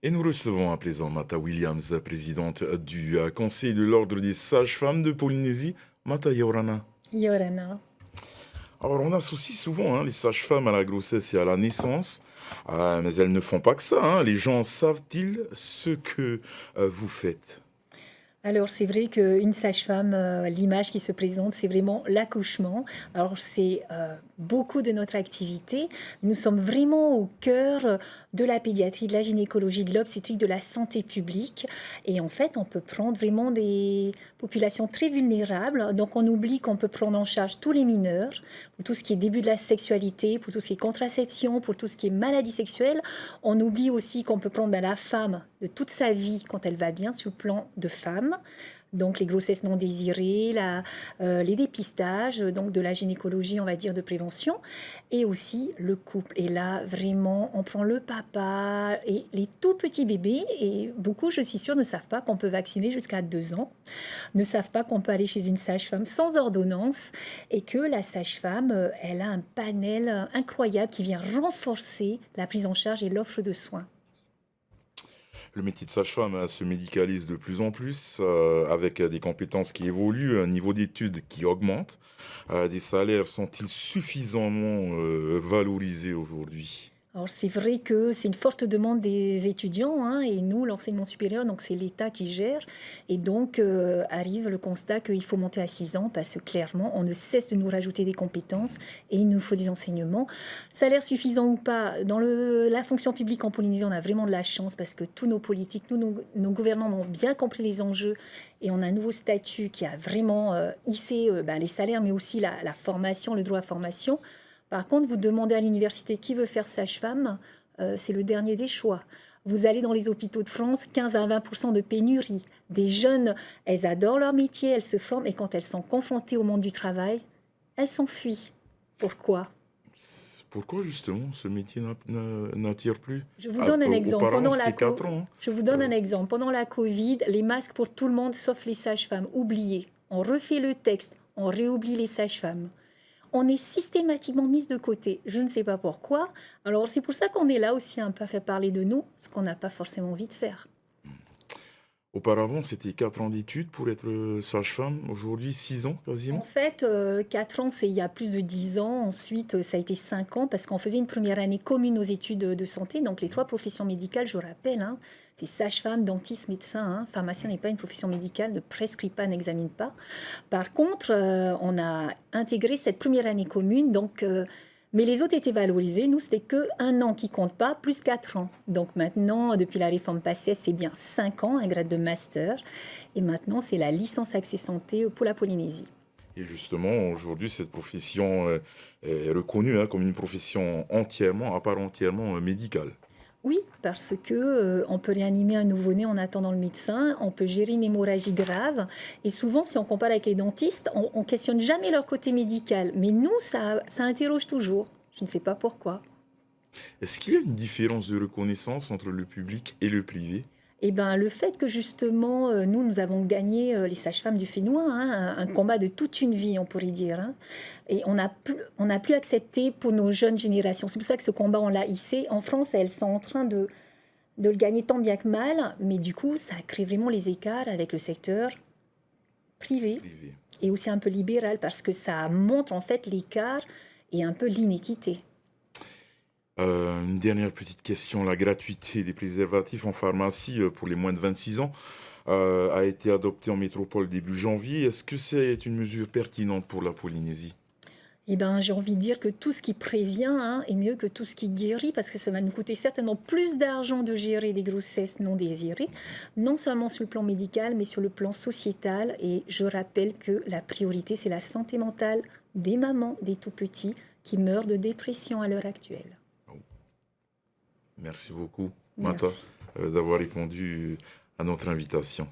Et nous recevons à présent Mata Williams, présidente du Conseil de l'Ordre des Sages-Femmes de Polynésie. Mata Yorana. Yorana. Alors, on associe souvent les sages-femmes à la grossesse et à la naissance, mais elles ne font pas que ça, hein. Les gens savent-ils ce que vous faites? Alors c'est vrai qu'une sage-femme, l'image qui se présente, c'est vraiment l'accouchement. Alors c'est beaucoup de notre activité. Nous sommes vraiment au cœur de la pédiatrie, de la gynécologie, de l'obstétrique, de la santé publique. Et en fait, on peut prendre vraiment des populations très vulnérables. Donc on oublie qu'on peut prendre en charge tous les mineurs, pour tout ce qui est début de la sexualité, pour tout ce qui est contraception, pour tout ce qui est maladie sexuelle. On oublie aussi qu'on peut prendre la femme de toute sa vie quand elle va bien sur le plan de femme. Donc les grossesses non désirées, les dépistages, donc de la gynécologie, on va dire, de prévention, et aussi le couple. Et là, vraiment, on prend le papa et les tout petits bébés, et beaucoup, je suis sûre, ne savent pas qu'on peut vacciner jusqu'à 2 ans, ne savent pas qu'on peut aller chez une sage-femme sans ordonnance, et que la sage-femme, elle a un panel incroyable qui vient renforcer la prise en charge et l'offre de soins. Le métier de sage-femme se médicalise de plus en plus, avec des compétences qui évoluent, un niveau d'études qui augmente. Des salaires sont-ils suffisamment valorisés aujourd'hui? Alors c'est vrai que c'est une forte demande des étudiants, hein, et nous, l'enseignement supérieur, donc c'est l'État qui gère. Et donc arrive le constat qu'il faut monter à 6 ans parce que clairement, on ne cesse de nous rajouter des compétences et il nous faut des enseignements. Salaire suffisant ou pas, dans la fonction publique en Polynésie, on a vraiment de la chance parce que tous nos politiques, nos gouvernants ont bien compris les enjeux et on a un nouveau statut qui a vraiment hissé les salaires, mais aussi la formation, le droit à formation. Par contre, vous demandez à l'université qui veut faire sage-femme, c'est le dernier des choix. Vous allez dans les hôpitaux de France, 15 à 20% de pénurie. Des jeunes, elles adorent leur métier, elles se forment et quand elles sont confrontées au monde du travail, elles s'enfuient. Pourquoi? Pourquoi justement ce métier n'attire plus? Je vous donne un exemple. Auparavant, c'était 4 ans, hein. Je vous donne un exemple. Pendant la Covid, les masques pour tout le monde, sauf les sages-femmes, oubliés. On refait le texte, on réoublie les sages-femmes. On est systématiquement mise de côté. Je ne sais pas pourquoi. Alors c'est pour ça qu'on est là aussi un peu à faire parler de nous, ce qu'on n'a pas forcément envie de faire. Auparavant, c'était 4 ans d'études pour être sage-femme. Aujourd'hui, 6 ans En quasiment. fait, 4 ans, c'est il y a plus de 10 ans. Ensuite, ça a été 5 ans parce qu'on faisait une première année commune aux études de santé. Donc les 3 professions médicales, je rappelle, hein, c'est sage-femme, dentiste, médecin. Hein. Pharmacien n'est pas une profession médicale, ne prescrit pas, n'examine pas. Par contre, on a intégré cette première année commune. Donc, mais les autres étaient valorisés. Nous, c'était que 1 an qui compte pas, plus 4 ans. Donc maintenant, depuis la réforme passée, c'est bien 5 ans, un grade de master. Et maintenant, c'est la licence Accès Santé pour la Polynésie. Et justement, aujourd'hui, cette profession est reconnue comme une profession entièrement, à part entièrement médicale. Oui, parce que on peut réanimer un nouveau-né en attendant le médecin, on peut gérer une hémorragie grave. Et souvent, si on compare avec les dentistes, on questionne jamais leur côté médical. Mais nous, ça interroge toujours. Je ne sais pas pourquoi. Est-ce qu'il y a une différence de reconnaissance entre le public et le privé? Eh ben, le fait que justement, nous avons gagné les sages-femmes du Fénois, hein, un combat de toute une vie, on pourrait dire. Hein, et on n'a plus accepté pour nos jeunes générations. C'est pour ça que ce combat, on l'a hissé. En France, elles sont en train de le gagner tant bien que mal, mais du coup, ça crée vraiment les écarts avec le secteur privé Privé. et aussi un peu libéral, parce que ça montre en fait l'écart et un peu l'inéquité. Une dernière petite question, la gratuité des préservatifs en pharmacie pour les moins de 26 ans a été adoptée en métropole début janvier. Est-ce que c'est une mesure pertinente pour la Polynésie? Eh ben, j'ai envie de dire que tout ce qui prévient hein, est mieux que tout ce qui guérit, parce que ça va nous coûter certainement plus d'argent de gérer des grossesses non désirées, non seulement sur le plan médical, mais sur le plan sociétal. Et je rappelle que la priorité, c'est la santé mentale des mamans, des tout-petits, qui meurent de dépression à l'heure actuelle. Merci beaucoup, Mata, Merci. d'avoir répondu à notre invitation.